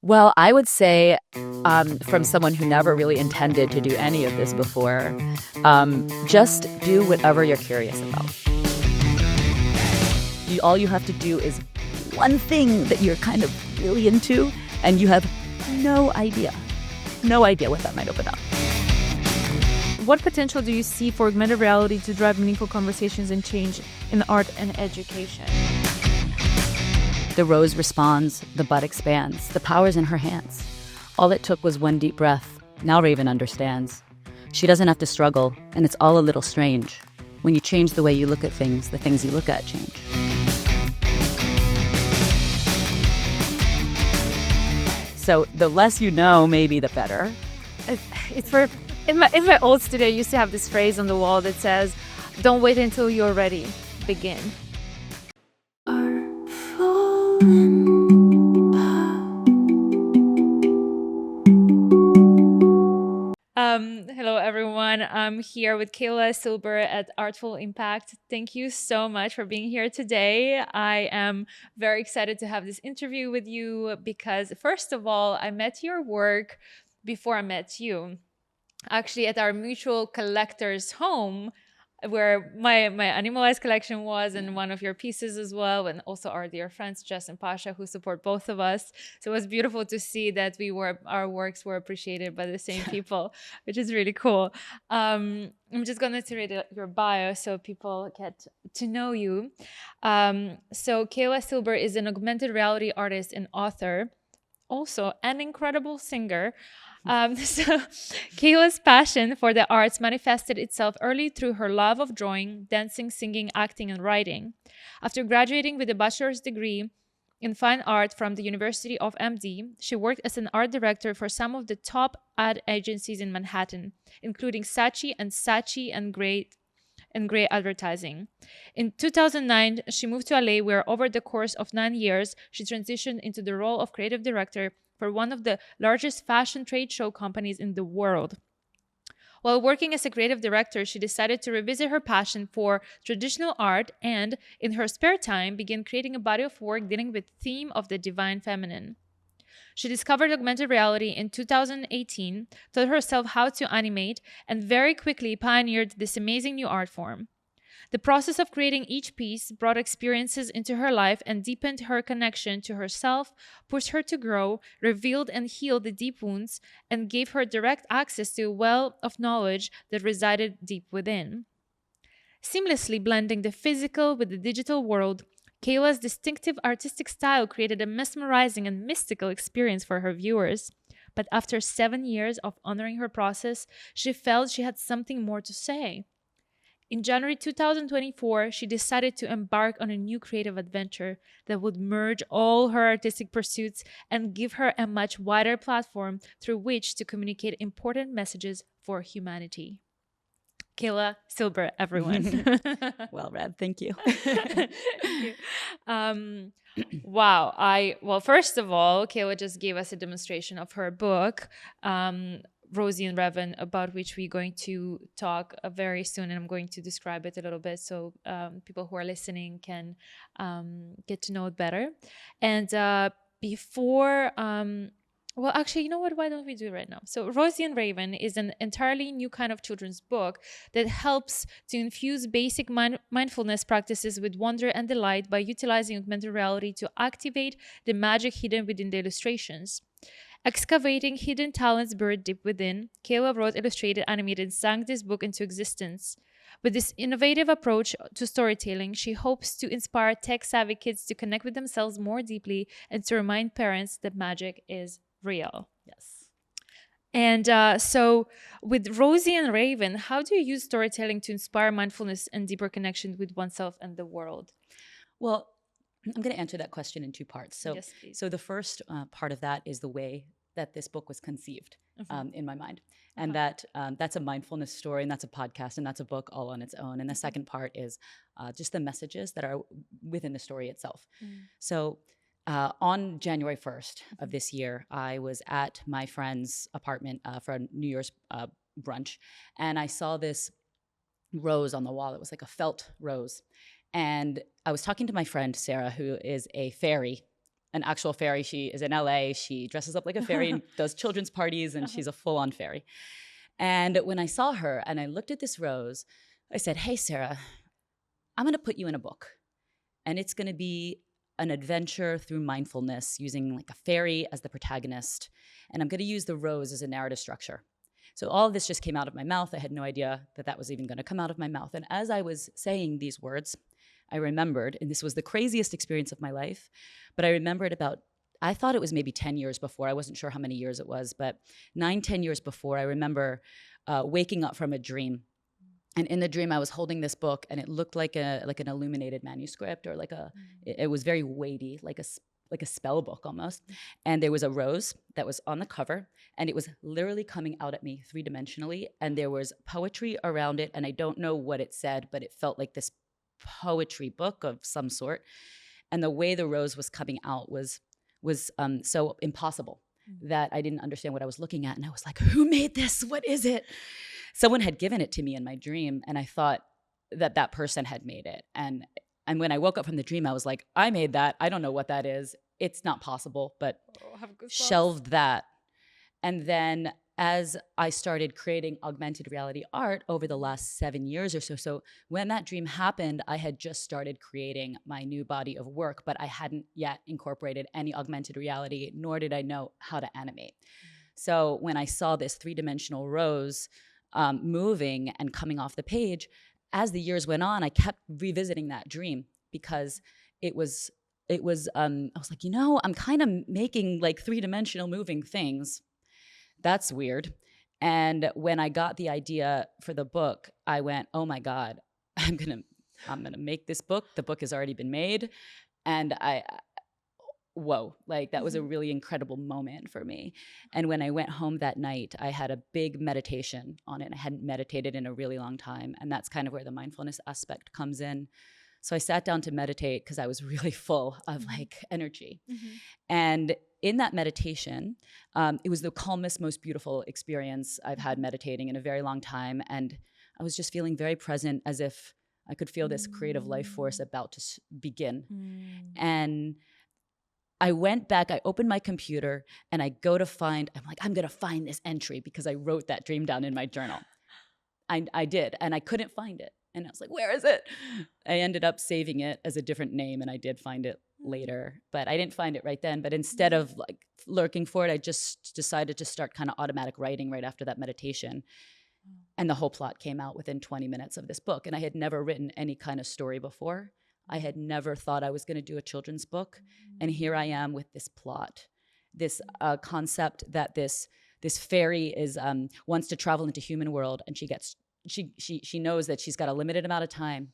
Well, I would say from someone who never really intended to do any of this before, just do whatever you're curious about. All you have to do is one thing that you're kind of really into, and you have no idea what that might open up. What potential do you see for augmented reality to drive meaningful conversations and change in art and education? The rose responds, the bud expands, the power's in her hands. All it took was one deep breath. Now Raven understands. She doesn't have to struggle, and it's all a little strange. When you change the way you look at things, the things you look at change. So the less you know, maybe the better. It's for in my old studio, I used to have this phrase on the wall that says, "Don't wait until you're ready. Begin." Artful Hello everyone. I'm here with Kayla Silber at Artful Impact. Thank you so much for being here today. I am very excited to have this interview with you because, first of all, I met your work before I met you. Actually, at our mutual collector's home, where my animalized collection was, and one of your pieces as well, and also our dear friends Jess and Pasha, who support both of us. So it was beautiful to see that our works were appreciated by the same people, which is really cool. I'm just going to read your bio so people get to know you. So Kayla Silber is an augmented reality artist and author, also an incredible singer. So Kayla's passion for the arts manifested itself early through her love of drawing, dancing, singing, acting, and writing. After graduating with a bachelor's degree in fine art from the University of MD, she worked as an art director for some of the top ad agencies in Manhattan, including Saatchi and Gray Advertising. In 2009, she moved to LA, where over the course of 9 years, she transitioned into the role of creative director for one of the largest fashion trade show companies in the world. While working as a creative director, she decided to revisit her passion for traditional art and, in her spare time, began creating a body of work dealing with the theme of the divine feminine. She discovered augmented reality in 2018, taught herself how to animate, and very quickly pioneered this amazing new art form. The process of creating each piece brought experiences into her life and deepened her connection to herself, pushed her to grow, revealed and healed the deep wounds, and gave her direct access to a well of knowledge that resided deep within. Seamlessly blending the physical with the digital world, Kayla's distinctive artistic style created a mesmerizing and mystical experience for her viewers. But after 7 years of honoring her process, she felt she had something more to say. In January 2024, she decided to embark on a new creative adventure that would merge all her artistic pursuits and give her a much wider platform through which to communicate important messages for humanity. Kayla Silber, everyone. Well read. Thank you. Thank you. Wow. Well, first of all, Kayla just gave us a demonstration of her book, Rosie and Raven, about which we're going to talk very soon, and I'm going to describe it a little bit so people who are listening can get to know it better. And before... well, actually, you know what? Why don't we do it right now? So Rosie and Raven is an entirely new kind of children's book that helps to infuse basic mindfulness practices with wonder and delight by utilizing augmented reality to activate the magic hidden within the illustrations. Excavating hidden talents buried deep within, Kayla wrote, illustrated, animated, and sang this book into existence. With this innovative approach to storytelling, she hopes to inspire tech-savvy kids to connect with themselves more deeply and to remind parents that magic is real. Yes. And so with Rosie and Raven, how do you use storytelling to inspire mindfulness and deeper connection with oneself and the world? Well, I'm going to answer that question in two parts. Yes, please. So the first part of that is the way that this book was conceived in my mind. And that's a mindfulness story, and that's a podcast, and that's a book all on its own. And the second part is just the messages that are within the story itself. So on January 1st of this year, I was at my friend's apartment for a New Year's brunch, and I saw this rose on the wall. It was like a felt rose. And I was talking to my friend, Sarah, who is a fairy, an actual fairy. She is in LA. She dresses up like a fairy and does children's parties, and she's a full-on fairy. And when I saw her and I looked at this rose, I said, hey, Sarah, I'm going to put you in a book. And it's going to be an adventure through mindfulness using like a fairy as the protagonist. And I'm going to use the rose as a narrative structure. So all of this just came out of my mouth. I had no idea that that was even going to come out of my mouth. And as I was saying these words, I remembered, and this was the craziest experience of my life, but I remembered I thought it was maybe 10 years before. I wasn't sure how many years it was, but 9-10 years before, I remember waking up from a dream. And in the dream, I was holding this book, and it looked like an illuminated manuscript, or it was very weighty, like a spell book almost. And there was a rose that was on the cover, and it was literally coming out at me 3-dimensionally. And there was poetry around it, and I don't know what it said, but it felt like this poetry book of some sort. And the way the rose was coming out was so impossible that I didn't understand what I was looking at. And I was like, who made this? What is it? Someone had given it to me in my dream, and I thought that person had made it. And when I woke up from the dream, I was like, I made that. I don't know what that is. It's not possible, but shelved that. And then as I started creating augmented reality art over the last 7 years or so when that dream happened, I had just started creating my new body of work, but I hadn't yet incorporated any augmented reality, nor did I know how to animate. So when I saw this 3-dimensional rose moving and coming off the page, as the years went on, I kept revisiting that dream because I was like, I'm kind of making like 3-dimensional moving things. That's weird. And when I got the idea for the book, I went, oh my God, I'm gonna make this book. The book has already been made. And whoa, like that was a really incredible moment for me. And when I went home that night, I had a big meditation on it. I hadn't meditated in a really long time. And that's kind of where the mindfulness aspect comes in. So I sat down to meditate because I was really full of like energy. And in that meditation, it was the calmest, most beautiful experience I've had meditating in a very long time. And I was just feeling very present, as if I could feel this creative life force about to begin. And I went back, I opened my computer, and I'm going to find this entry because I wrote that dream down in my journal. I did, and I couldn't find it. And I was like, where is it? I ended up saving it as a different name, and I did find it later, but I didn't find it right then. But instead of like lurking for it, I just decided to start kind of automatic writing right after that meditation. And the whole plot came out within 20 minutes of this book. And I had never written any kind of story before. I had never thought I was going to do a children's book. And here I am with this plot, this concept that this fairy is wants to travel into human world, and she knows that she's got a limited amount of time,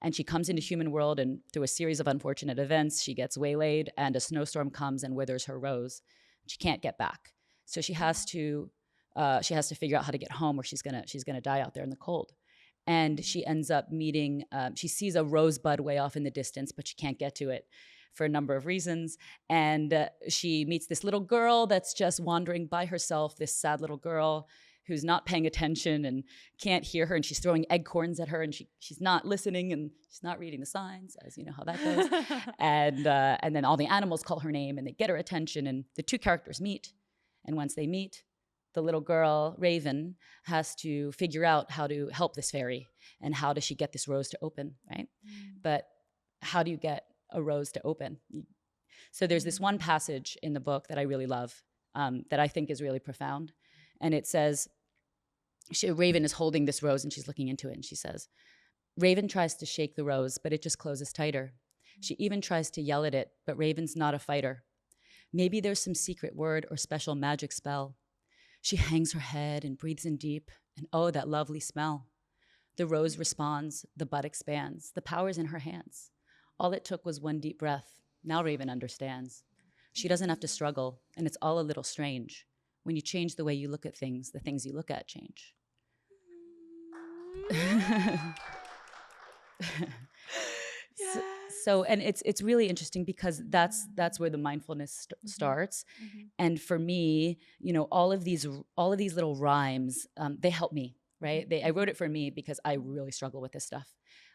and she comes into human world, and through a series of unfortunate events, she gets waylaid, and a snowstorm comes and withers her rose. She can't get back, so she has to figure out how to get home, or she's gonna die out there in the cold. And she ends up meeting. She sees a rosebud way off in the distance, but she can't get to it for a number of reasons. And she meets this little girl that's just wandering by herself. This sad little girl who's not paying attention and can't hear her, and she's throwing acorns at her, and she's not listening, and she's not reading the signs, as you know how that goes. And then all the animals call her name, and they get her attention, and the two characters meet. And once they meet, the little girl, Raven, has to figure out how to help this fairy, and how does she get this rose to open, right? But how do you get a rose to open? So there's this one passage in the book that I really love, that I think is really profound. And it says, Raven is holding this rose and she's looking into it, and she says, Raven tries to shake the rose, but it just closes tighter. She even tries to yell at it, but Raven's not a fighter. Maybe there's some secret word or special magic spell. She hangs her head and breathes in deep, and oh, that lovely smell. The rose responds, the bud expands, the power's in her hands. All it took was one deep breath. Now Raven understands. She doesn't have to struggle, and it's all a little strange. When you change the way you look at things, the things you look at change. Yes. So, and it's really interesting because that's where the mindfulness starts. And for me, all of these little rhymes, they help me, right? I wrote it for me because I really struggle with this stuff.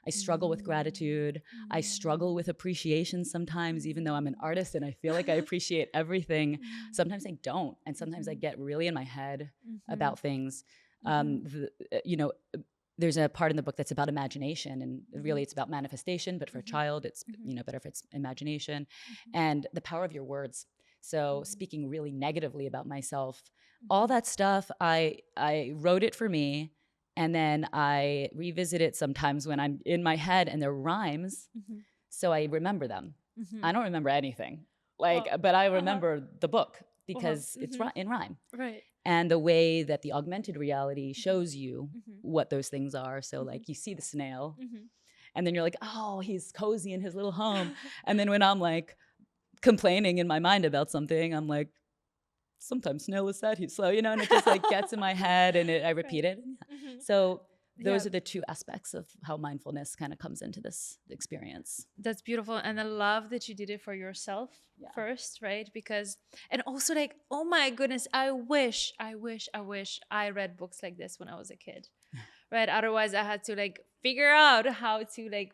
I struggle with gratitude. I struggle with appreciation sometimes, even though I'm an artist and I feel like I appreciate everything. Sometimes I don't. And sometimes I get really in my head about things. There's a part in the book that's about imagination, and really it's about manifestation, but for a child, it's, better if it's imagination and the power of your words. So speaking really negatively about myself, all that stuff, I wrote it for me. And then I revisit it sometimes when I'm in my head and they're rhymes. So I remember them. I don't remember anything, but I remember the book because it's in rhyme. Right. And the way that the augmented reality shows you what those things are. So like you see the snail and then you're like, oh, he's cozy in his little home. And then when I'm like complaining in my mind about something, I'm like, sometimes snail is sad, he's slow, and it just like gets in my head and I repeat it. So those are the two aspects of how mindfulness kind of comes into this experience. That's beautiful. And I love that you did it for yourself first, right? Because, and also like, oh my goodness, I wish I read books like this when I was a kid, right? Otherwise I had to like figure out how to like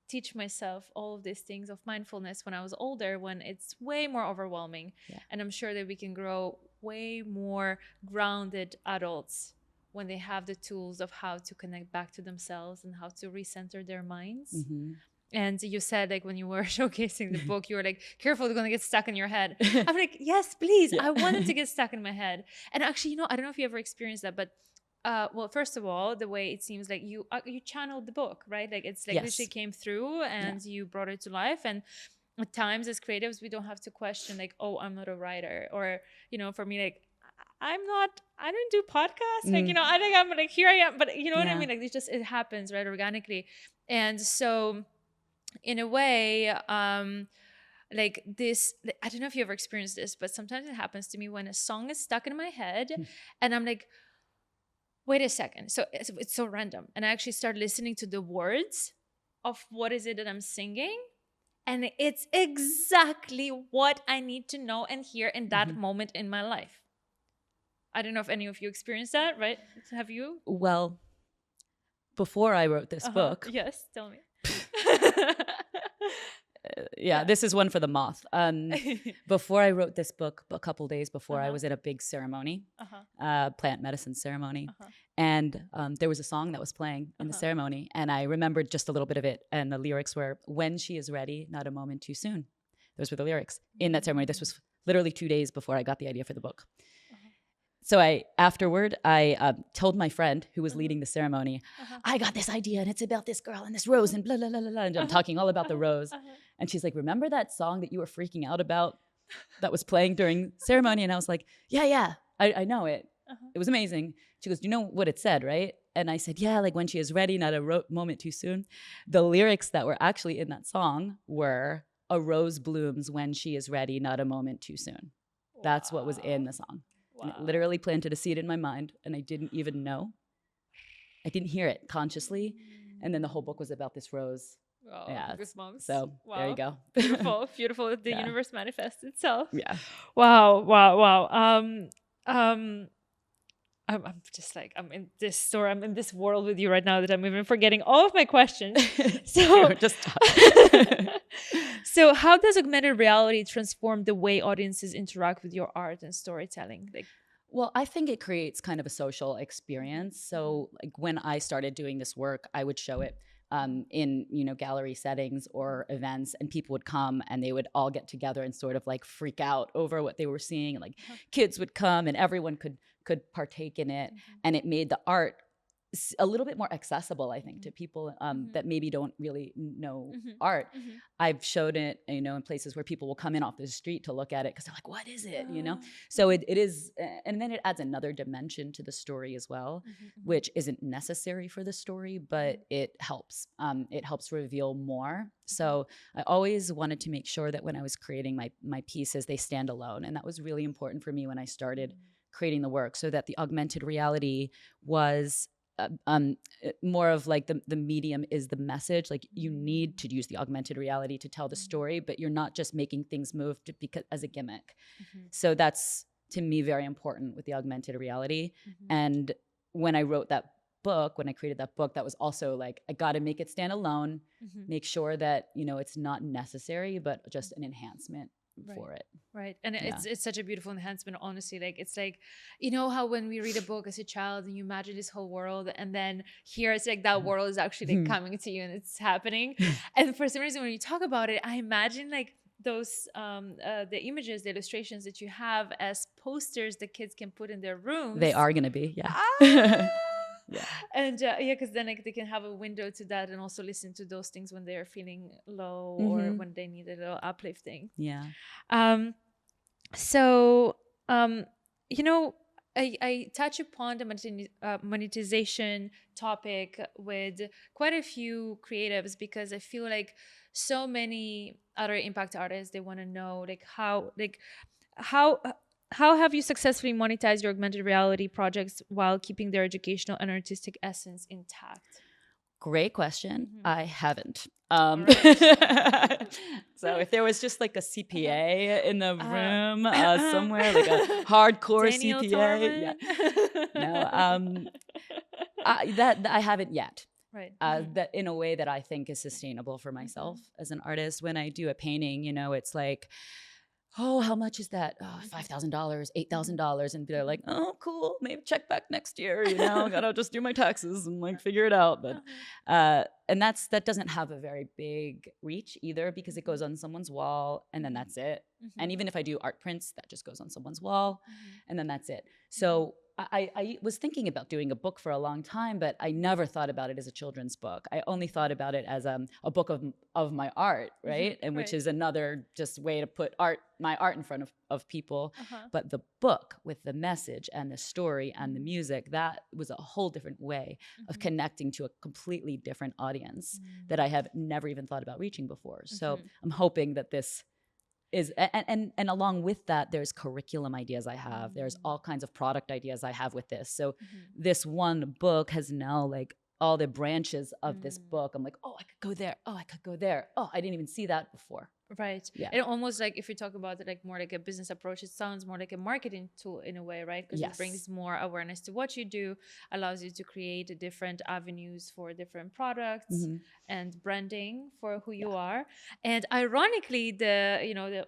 teach myself all of these things of mindfulness when I was older, when it's way more overwhelming. And I'm sure that we can grow way more grounded adults when they have the tools of how to connect back to themselves and how to recenter their minds. And you said like when you were showcasing the book, you were like, careful, they're gonna get stuck in your head. I'm like, yes, please. I wanted to get stuck in my head. And actually, I don't know if you ever experienced that, but well, first of all, the way it seems like you channeled the book, right? Like it's like literally came through and you brought it to life. And at times as creatives, we don't have to question like, oh, I'm not a writer, or for me, like I don't do podcasts. Like, I think I'm like, here I am, but you know what I mean? Like it happens, right? Organically. And so in a way, like this, I don't know if you ever experienced this, but sometimes it happens to me when a song is stuck in my head and I'm like, wait a second. So it's so random. And I actually start listening to the words of what is it that I'm singing. And it's exactly what I need to know and hear in that moment in my life. I don't know if any of you experienced that, right? Have you? Well, before I wrote this book. Yes, tell me. This is one for the moth. Before I wrote this book, a couple days before, I was at a big ceremony, plant medicine ceremony. And there was a song that was playing in the ceremony. And I remembered just a little bit of it. And the lyrics were, when she is ready, not a moment too soon. Those were the lyrics in that ceremony. This was literally 2 days before I got the idea for the book. So afterward, I told my friend who was leading the ceremony, I got this idea and it's about this girl and this rose and blah, blah, blah, blah, blah. And I'm talking all about the rose. And she's like, remember that song that you were freaking out about that was playing during ceremony? And I was like, yeah, I know it. It was amazing. She goes, do you know what it said, right? And I said, yeah, like when she is ready, not a moment too soon. The lyrics that were actually in that song were, a rose blooms when she is ready, not a moment too soon. Wow. That's what was in the song. Wow. And it literally planted a seed in my mind, and I didn't even know. I didn't hear it consciously. And then the whole book was about this rose. Oh, yeah. Goosebumps. So there you go. Beautiful, beautiful. The universe manifests itself. Yeah. Wow. I'm just like, I'm in this story. I'm in this world with you right now that I'm even forgetting all of my questions. So just So how does augmented reality transform the way audiences interact with your art and storytelling? Well, I think it creates kind of a social experience. So like when I started doing this work, I would show it in, gallery settings or events, and people would come and they would all get together and sort of like freak out over what they were seeing. Like kids would come and everyone could partake in it. And it made the art a little bit more accessible, I think, to people that maybe don't really know art. I've showed it, in places where people will come in off the street to look at it because they're like, what is it, So it is, and then it adds another dimension to the story as well, which isn't necessary for the story, but it helps. It helps reveal more. So I always wanted to make sure that when I was creating my pieces, they stand alone. And that was really important for me when I started creating the work, so that the augmented reality was more of like the medium is the message. Like you need to use the augmented reality to tell the story, but you're not just making things move because as a gimmick. So that's, to me, very important with the augmented reality. And when I wrote that book, when I created that book, that was also like, I got to make it stand alone, make sure that, it's not necessary, but just an enhancement for it. Right. And it's such a beautiful enhancement, honestly. Like, it's like, how when we read a book as a child and you imagine this whole world, and then here it's like that world is actually like coming to you and it's happening. And for some reason, when you talk about it, I imagine like those the images, the illustrations that you have as posters that kids can put in their rooms. They are going to be, yeah. Yeah. And because then like they can have a window to that and also listen to those things when they're feeling low or when they need a little uplifting. Yeah. So I touch upon the monetization topic with quite a few creatives, because I feel like so many other impact artists, they want to know how have you successfully monetized your augmented reality projects while keeping their educational and artistic essence intact? Great question. I haven't. So if there was just like a CPA in the room somewhere, like a hardcore Daniel CPA, that I haven't yet. Right. That in a way that I think is sustainable for myself as an artist. When I do a painting, it's like, oh, how much is that? Oh, $5,000, $8,000. And they're like, oh, cool. Maybe check back next year. Gotta just do my taxes and like figure it out. But, and that doesn't have a very big reach either, because it goes on someone's wall and then that's it. And even if I do art prints, that just goes on someone's wall and then that's it. So I was thinking about doing a book for a long time, but I never thought about it as a children's book. I only thought about it as a book of my art, right? And which is another just way to put my art in front of people. But the book with the message and the story and the music, that was a whole different way of connecting to a completely different audience that I have never even thought about reaching before. So I'm hoping that this is, and along with that, there's curriculum ideas I have. There's all kinds of product ideas I have with this. So this one book has now like all the branches of this book. I'm like, oh, I could go there. Oh, I could go there. Oh, I didn't even see that before. Right. Yeah. And almost like if you talk about it like more like a business approach, it sounds more like a marketing tool in a way, right? Because it brings more awareness to what you do, allows you to create different avenues for different products and branding for who you are. And ironically,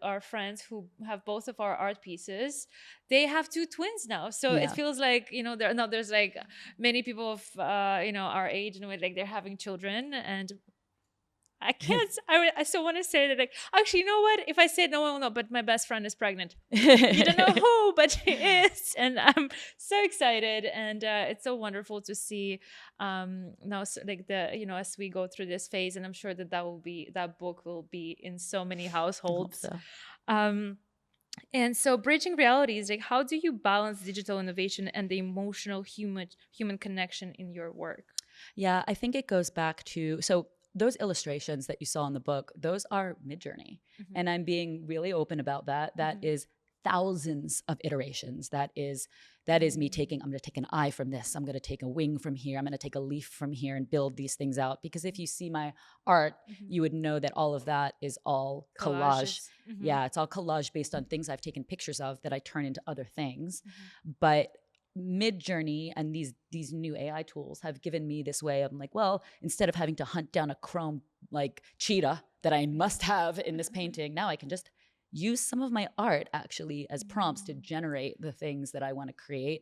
our friends who have both of our art pieces, they have two twins now. So it feels like, there's like many people of, our age and like they're having children, and I can't. I still want to say that. Like, actually, you know what? If I say it, no one will know. But my best friend is pregnant. You don't know who, but she is, and I'm so excited. And it's so wonderful to see now, like as we go through this phase. And I'm sure that book will be in so many households. I hope so. And so, bridging realities. Like, how do you balance digital innovation and the emotional human connection in your work? Yeah, I think it goes back to those illustrations that you saw in the book, those are Midjourney. And I'm being really open about that. That is thousands of iterations. That is me I'm going to take an eye from this. I'm going to take a wing from here. I'm going to take a leaf from here and build these things out. Because if you see my art, you would know that all of that is all collage. Yeah, it's all collage based on things I've taken pictures of that I turn into other things. But Midjourney and these new AI tools have given me this way of like, well, instead of having to hunt down a chrome like cheetah that I must have in this painting, now I can just use some of my art actually as prompts to generate the things that I want to create,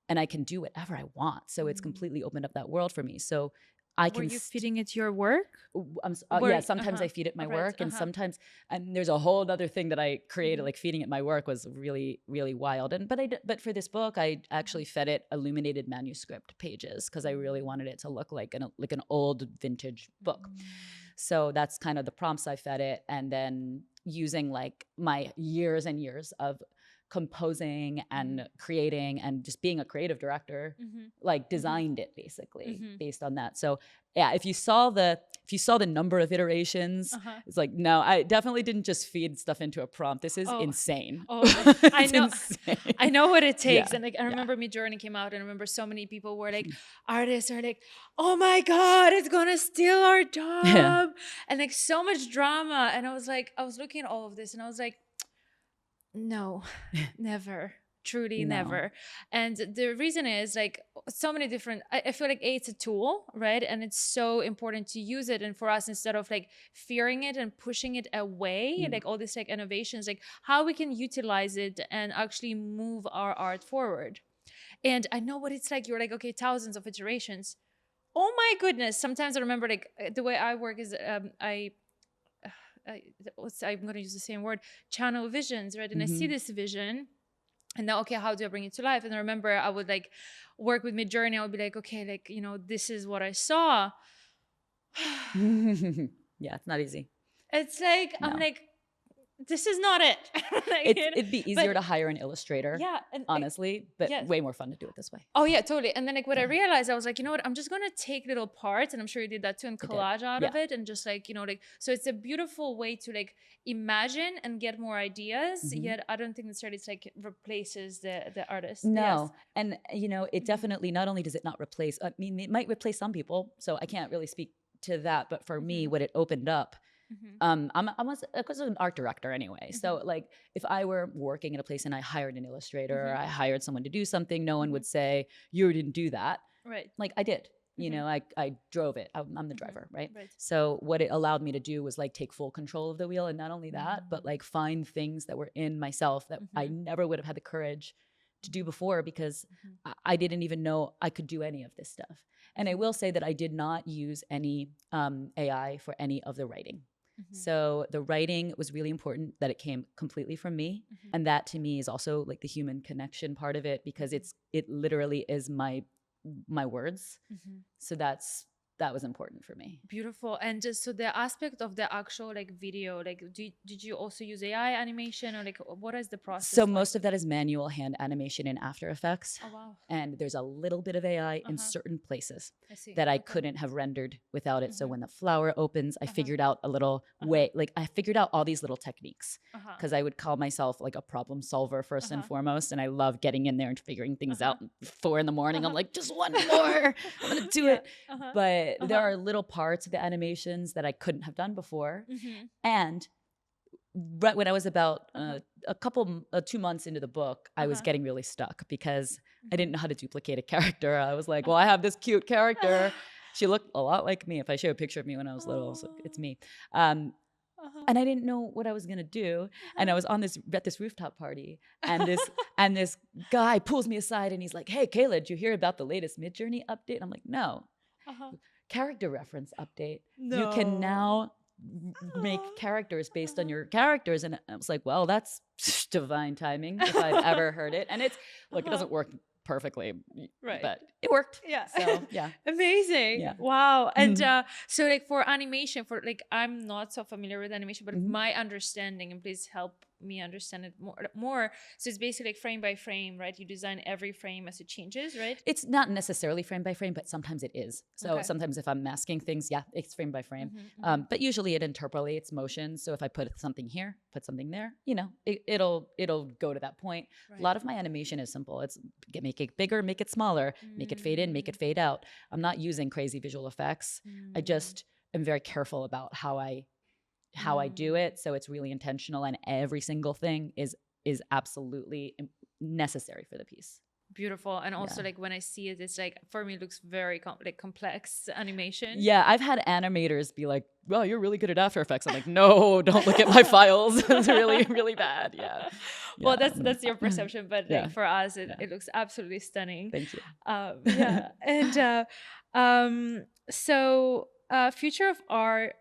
and I can do whatever I want. So it's completely opened up that world for me. So Were you feeding it your work? Yeah, sometimes I feed it my work, and sometimes, and there's a whole other thing that I created, like feeding it my work was really, really wild. But for this book, I actually fed it illuminated manuscript pages because I really wanted it to look like an old vintage book. So that's kind of the prompts I fed it, and then using like my years and years of composing and creating and just being a creative director, like designed it basically based on that. So yeah, if you saw the number of iterations, it's like, no, I definitely didn't just feed stuff into a prompt. This is insane. I know. I know what it takes. And like, I remember Midjourney came out, and I remember so many people were like, artists are like, oh my God, it's gonna steal our job. And like so much drama. And I was looking at all of this and I was like, no, never. Truly No. never. And the reason is like so many different, I feel like it's a tool, right? And it's so important to use it. And for us, instead of like fearing it and pushing it away, like all these like innovations, like how we can utilize it and actually move our art forward. And I know what it's like. You're like, okay, thousands of iterations. Oh my goodness. Sometimes I remember like the way I work is I'm going to use the same word, channel visions, right? And I see this vision and now, okay, how do I bring it to life? And I remember I would like work with Midjourney. I would be like, okay, like, you know, this is what I saw. Yeah, it's not easy. It's like, no. I'm like, this is not it. Like, it'd be easier to hire an illustrator. Yeah. And honestly, but way more fun to do it this way. Oh yeah, totally. And then like what I realized, I was like, you know what, I'm just going to take little parts, and I'm sure you did that too, and collage out of it. And just like, you know, like, so it's a beautiful way to like imagine and get more ideas. Yet I don't think necessarily it's like replaces the artist. No. And you know, it definitely, not only does it not replace, I mean, it might replace some people. So I can't really speak to that. But for me, what it opened up, I was an art director anyway. So like if I were working at a place and I hired an illustrator, or I hired someone to do something, no one would say, you didn't do that. Right. Like I did, you know, I drove it. I'm the driver. Right. So what it allowed me to do was like take full control of the wheel. And not only that, but like find things that were in myself that I never would have had the courage to do before, because I didn't even know I could do any of this stuff. And I will say that I did not use any AI for any of the writing. So the writing was really important, that it came completely from me. And that to me is also like the human connection part of it, because it literally is my words. So that was important for me. Beautiful. And just so the aspect of the actual like video, like did you also use AI animation, or like what is the process? So most of that is manual hand animation in After Effects. Oh wow. And there's a little bit of AI in certain places that I couldn't have rendered without it. So when the flower opens, I figured out a little way, like I figured out all these little techniques, because I would call myself like a problem solver first and foremost. And I love getting in there and figuring things out. 4 a.m. I'm like, just one more, I'm gonna do it. But there are little parts of the animations that I couldn't have done before. And right when I was about 2 months into the book, I was getting really stuck, because I didn't know how to duplicate a character. I was like, well, I have this cute character. She looked a lot like me. If I show a picture of me when I was little, so it's me. And I didn't know what I was gonna do. And I was at this rooftop party, and this guy pulls me aside and he's like, hey, Kayla, did you hear about the latest Midjourney update? I'm like, no. Character reference update. No. You can now make characters based on your characters. And I was like, well, that's divine timing if I've ever heard it. And it's like, it doesn't work perfectly, but it worked. Yeah. So yeah. Amazing. Yeah. Wow. And so like for animation, for like, I'm not so familiar with animation, but my understanding, and please help me understand it more. So it's basically like frame by frame, right? You design every frame as it changes, right? It's not necessarily frame by frame, but sometimes it is. So sometimes if I'm masking things, it's frame by frame. But usually it interpolates motion. So if I put something here, put something there, you know, it'll go to that point. A lot of my animation is simple. It's make it bigger, make it smaller, make it fade in, make it fade out. I'm not using crazy visual effects. I just am very careful about how I do it. So it's really intentional, and every single thing is absolutely necessary for the piece. Beautiful. And also like when I see it, it's like, for me, it looks very complex animation. Yeah. I've had animators be like, well, you're really good at After Effects. I'm like, no, don't look at my files. It's really, really bad. Yeah. Well, that's your perception, but like for us, it looks absolutely stunning. Thank you. And so future of art,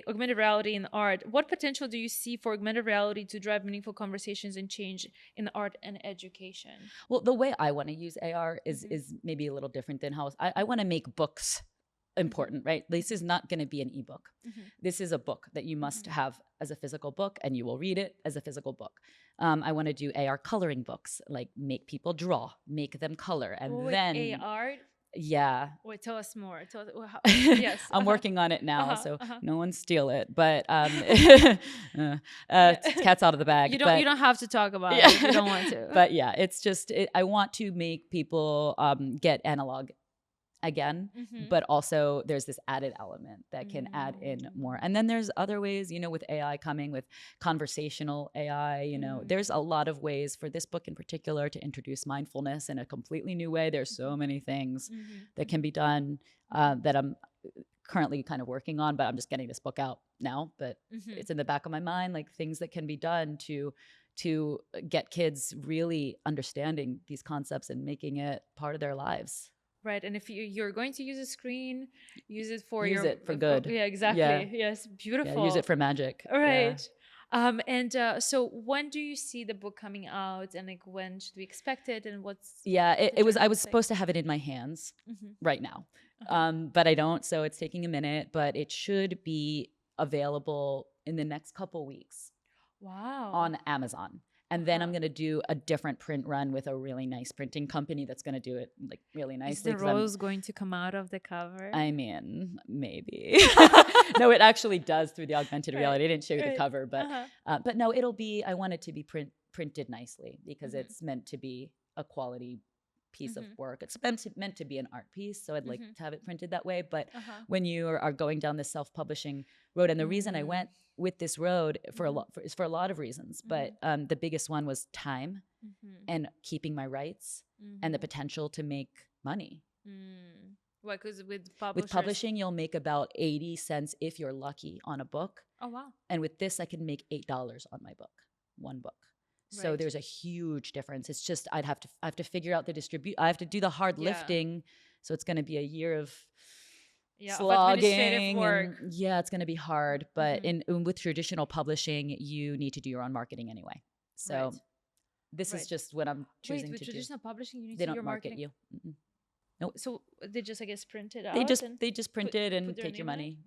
augmented reality in art. What potential do you see for augmented reality to drive meaningful conversations and change in art and education? Well, the way I want to use AR is maybe a little different than how I want to make books important, right? This is not going to be an ebook. This is a book that you must have as a physical book, and you will read it as a physical book. I want to do AR coloring books, like make people draw, make them color, and then AR. Yeah. Wait, tell us more. Yes. I'm working on it now, so no one steal it. But cat's out of the bag. You don't have to talk about it if you don't want to. But yeah, it's just I want to make people get analog again, Mm-hmm. but also there's this added element that can add in more. And then there's other ways, with AI coming, with conversational AI, there's a lot of ways for this book in particular to introduce mindfulness in a completely new way. There's so many things that can be done that I'm currently kind of working on, but I'm just getting this book out now, but it's in the back of my mind, like things that can be done to get kids really understanding these concepts and making it part of their lives. Right. And if you're going to use a screen, use it for use it for good. Yeah, exactly. Yeah. Yes. Beautiful. Yeah, use it for magic. Right. Yeah. So when do you see the book coming out, and like when should we expect it, and what's I was supposed to have it in my hands right now. But I don't, so it's taking a minute, but it should be available in the next couple weeks. Wow. On Amazon. And then I'm going to do a different print run with a really nice printing company that's going to do it like really nicely. Is the rose going to come out of the cover? I mean, maybe. No, it actually does through the augmented reality. I didn't show you the cover, but no, I want it to be printed nicely because it's meant to be a quality piece of work. It's meant to be an art piece, so I'd like to have it printed that way. But when you are going down this self-publishing road, and the reason I went with this road is for a lot of reasons, but the biggest one was time and keeping my rights and the potential to make money. What? Because with publishing, you'll make about 80 cents if you're lucky on a book. Oh wow! And with this, I can make $8 on my book, one book. So there's a huge difference. It's just I have to figure out the I have to do the hard lifting. So it's going to be a year of slogging. Work. It's going to be hard. But with traditional publishing, you need to do your own marketing anyway. So this is just what I'm choosing to do. With traditional publishing, you need they to do don't your market marketing. you. Nope. So they just, I guess, print it out. They just print it and take your money.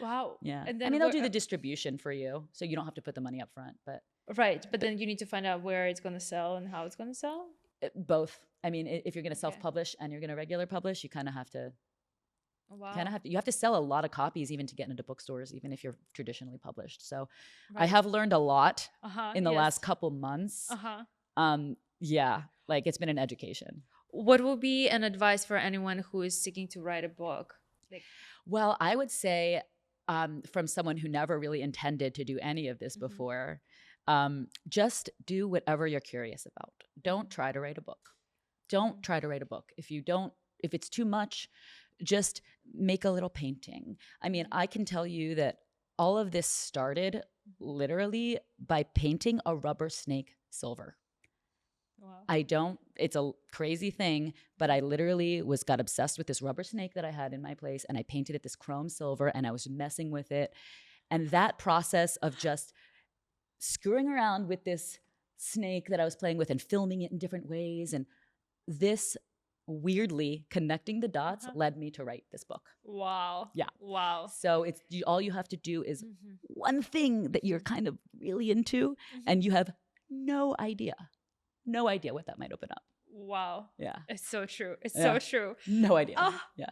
Wow. Yeah. And then they'll do the distribution for you, so you don't have to put the money up front. But but then you need to find out where it's going to sell and how it's going to sell. Both. I mean, if you're going to self-publish and you're going to regular publish, you kind of have to. Wow. You have to sell a lot of copies even to get into bookstores, even if you're traditionally published. So I have learned a lot in the last couple months. Like it's been an education. What will be an advice for anyone who is seeking to write a book? Well, I would say from someone who never really intended to do any of this before, just do whatever you're curious about. Don't try to write a book. Don't try to write a book. If it's too much, just make a little painting. I mean, I can tell you that all of this started literally by painting a rubber snake silver. Wow. It's a crazy thing, but I literally got obsessed with this rubber snake that I had in my place, and I painted it this chrome silver, and I was messing with it. And that process of just screwing around with this snake that I was playing with and filming it in different ways, and this weirdly connecting the dots led me to write this book. Wow. Yeah. Wow. So all you have to do is one thing that you're kind of really into, and you have no idea what that might open up. Wow. Yeah. It's so true. It's so true. No idea. Yeah.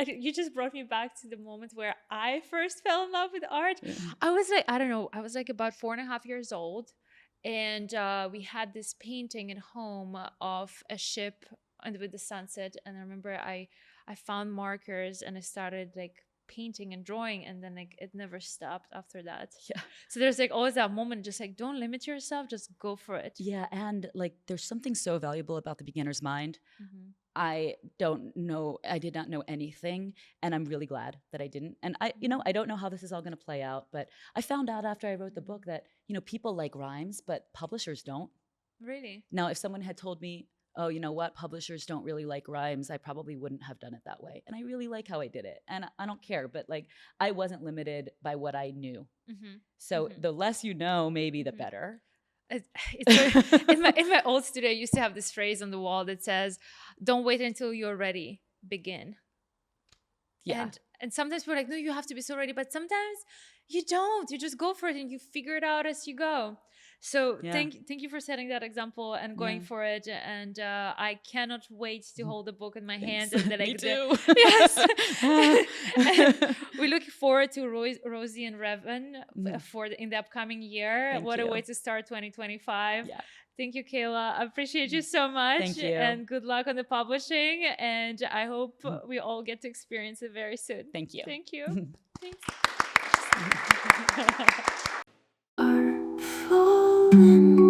You just brought me back to the moment where I first fell in love with art. Yeah. I was like, I don't know, I was like about 4.5 years old. And we had this painting at home of a ship and with the sunset. And I remember I found markers and I started like painting and drawing, and then like it never stopped after that. Yeah. So there's like always that moment, just like don't limit yourself, just go for it. Yeah, and like there's something so valuable about the beginner's mind. I did not know anything, and I'm really glad that I didn't. And I don't know how this is all going to play out, but I found out after I wrote the book that people like rhymes, but publishers don't. Really? Now, if someone had told me, oh, you know what, publishers don't really like rhymes, I probably wouldn't have done it that way. And I really like how I did it. And I don't care, but like I wasn't limited by what I knew. So the less you know, maybe the better. In my old studio, I used to have this phrase on the wall that says, don't wait until you're ready, begin. Yeah. And sometimes we're like, no, you have to be so ready. But sometimes you don't. You just go for it and you figure it out as you go. So Yeah. thank you for setting that example and going Yeah. for it. And I cannot wait to hold the book in my Thanks. hand and the, Me like too. yes. And we look forward to Rosie and Revan for in the upcoming year. Thank What a you. way to start 2025. Yeah. Thank you, Kayla. I appreciate you so much. Thank you. And good luck on the publishing. And I hope we all get to experience it very soon. Thank you. Thank you. Thanks. Artful Impact.